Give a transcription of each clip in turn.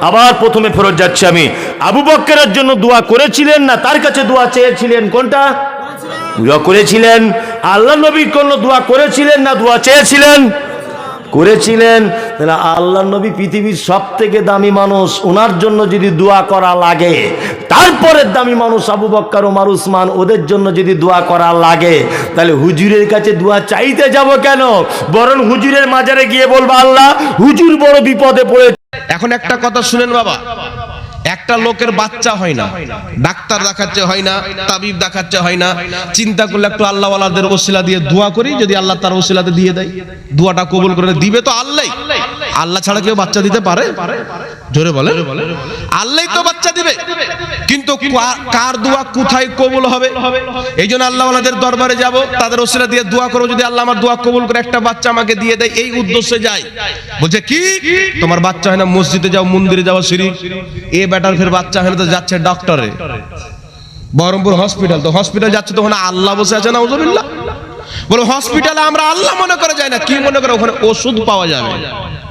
আবার প্রথমে ফেরত যাচ্ছি আমি। আবু বকরের জন্য দোয়া করেছিলেন না তার কাছে দোয়া চেয়েছিলেন? কোনটা? দোয়া করেছিলেন। আল্লাহ নবীর জন্য দোয়া করেছিলেন না দোয়া চেয়েছিলেন? করেছিলেন। তাহলে আল্লাহ নবী পৃথিবীর সব থেকে দামি মানুষ, ওনার জন্য যদি দোয়া করা লাগে, তারপরে দামি মানুষ আবু বকর, ওমর, উসমান, ওদের জন্য যদি দোয়া করা লাগে, তাহলে হুজুরের কাছে দোয়া চাইতে যাব কেন? বরং হুজুরের মাজারে গিয়ে বলবো, আল্লাহ, হুজুর বড় বিপদে পড়ে। এখন একটা কথা শুনেন বাবা, একটা লোকের বাচ্চা হয় না, ডাক্তার দেখাচ্ছে হয় না, তাবিব দেখাচ্ছে হয় না, চিন্তা করলে একটু আল্লাহওয়ালাদের ওসিলা দিয়ে দোয়া করি, যদি আল্লাহ তার ওসিলাতে দিয়ে দেয়, দোয়াটা কবুল করে দিবে তো আল্লাহ। আল্লাহ ছাড়া কেউ বাচ্চা দিতে পারে? জোরে বলে, আল্লাহই তো বাচ্চা দিবে। কিন্তু কার দোয়া কোথায় কবুল হবে? এই জন্য আল্লাহওয়ালাদের দরবারে যাব, তাদের ওসিলা দিয়ে দোয়া করবো, যদি আল্লাহ আমার দোয়া কবুল করে একটা বাচ্চা আমাকে দিয়ে দেয়, এই উদ্দেশ্যে যাই। বলছে কি তোমার বাচ্চা হয় না, মসজিদে যাও, মন্দিরে যাও, শিরিক। এ বেটার ফের বাচ্চা হয় না তো যাচ্ছে ডক্টরে, বহরমপুর হসপিটাল। তো হসপিটাল যাচ্ছে তো ওখানে আল্লাহ বসে আছে না, উযুবিল্লাহ। বলো হসপিটালে আমরা আল্লাহ মনে করে যাই না, কি মনে করে? ওখানে ওষুধ পাওয়া যাবে,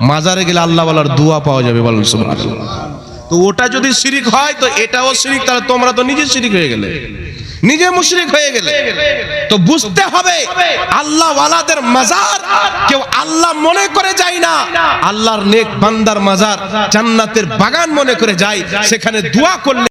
মাজারে গেলে আল্লাহ ওয়ালার দোয়া পাওয়া যাবে। বলেন সুবহানাল্লাহ। তো ওটা যদি শিরিক হয় তো এটাও শিরিক, তাহলে তোমরা তো নিজে শিরিক হয়ে গেলে, নিজে মুশরিক হয়ে গেলে। তো বুঝতে হবে আল্লাহ ওয়ালাদের মাজার কেউ আল্লাহ মনে করে যায় না, আল্লাহর নেক বান্দার মাজার জান্নাতের বাগান মনে করে যায়, সেখানে দোয়া করলে